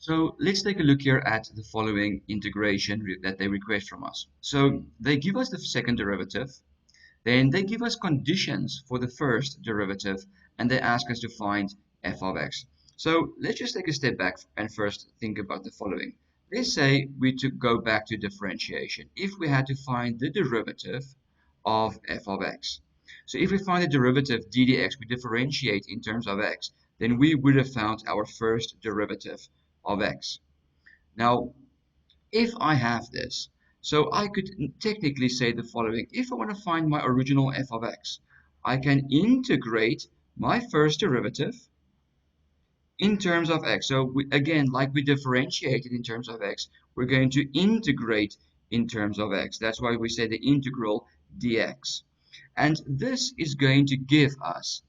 So let's take a look here at the following integration that they request from us. So they give us the second derivative, then they give us conditions for the first derivative, and they ask us to find f of x. So let's just take a step back and first think about the following. Let's say we go back to differentiation. If we had to find the derivative of f of x. So if we find the derivative d dx, we differentiate in terms of x, then we would have found our first derivative of x. Now, if I have this, so I could technically say the following. If I want to find my original f of x, I can integrate my first derivative in terms of x. So again, like we differentiated in terms of x, we're going to integrate in terms of x. That's why we say the integral dx. And this is going to give us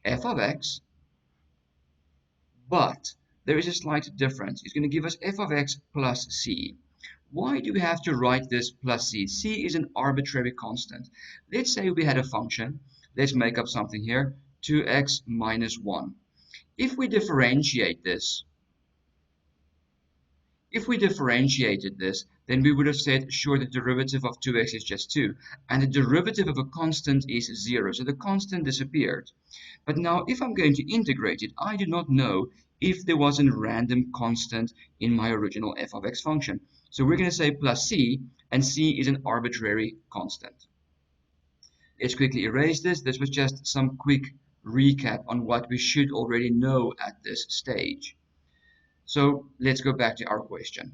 f of x, but there is a slight difference. It's going to give us f of x plus c. Why do we have to write this plus c? C is an arbitrary constant. Let's say we had a function. Let's make up something here. 2x minus 1. If we differentiated this, then we would have said, sure, the derivative of 2x is just 2. And the derivative of a constant is 0. So the constant disappeared. But now, if I'm going to integrate it, I do not know if there was a random constant in my original f of x function. So we're going to say plus c, and c is an arbitrary constant. Let's quickly erase this. This was just some quick recap on what we should already know at this stage. So let's go back to our question.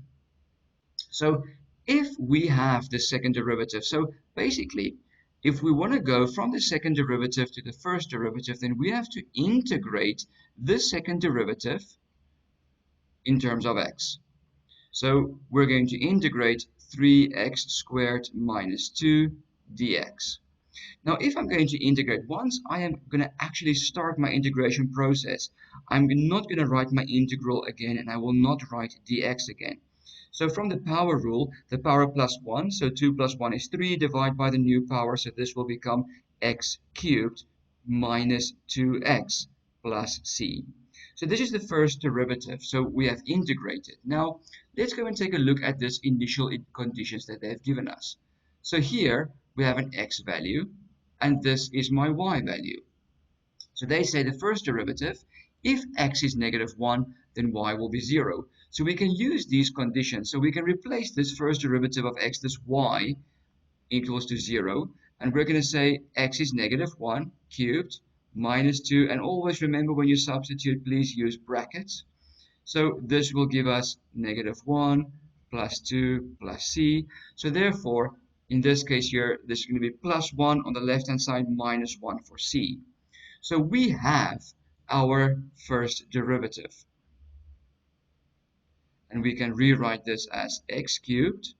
So if we have the second derivative, so basically, if we want to go from the second derivative to the first derivative, then we have to integrate the second derivative in terms of x. So we're going to integrate 3x squared minus 2 dx. Now, if I'm going to integrate, once I am going to actually start my integration process, I'm not going to write my integral again, and I will not write dx again. So from the power rule, the power plus 1, so 2 plus 1 is 3, divided by the new power, so this will become x cubed minus 2x plus c. So this is the first derivative, so we have integrated. Now, let's go and take a look at this initial conditions that they have given us. So here, we have an x value, and this is my y value. So they say the first derivative, if x is negative 1, then y will be 0. So we can use these conditions. So we can replace this first derivative of x, this y, equals to 0. And we're going to say x is negative 1 cubed minus 2. And always remember, when you substitute, please use brackets. So this will give us negative 1 plus 2 plus c. So therefore, in this case here, this is going to be plus 1 on the left-hand side, minus 1 for c. So we have our first derivative. And we can rewrite this as x cubed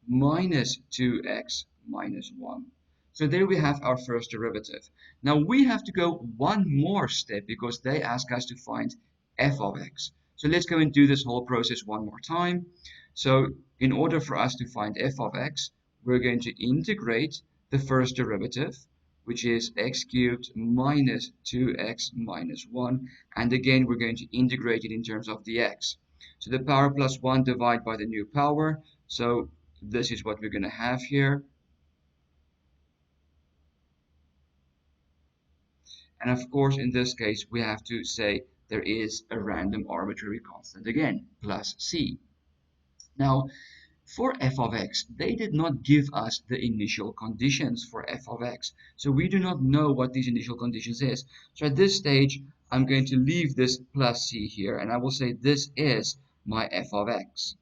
minus 2x minus 1. So there we have our first derivative. Now we have to go one more step because they ask us to find f of x. So let's go and do this whole process one more time. So in order for us to find f of x, we're going to integrate the first derivative, which is x cubed minus 2x minus 1. And again, we're going to integrate it in terms of dx. So the power plus 1 divided by the new power. So this is what we're going to have here. And of course, in this case, we have to say there is a random arbitrary constant again, plus c. Now, for f of x, they did not give us the initial conditions for f of x. So we do not know what these initial conditions is. So at this stage, I'm going to leave this plus c here, and I will say this is my f of x.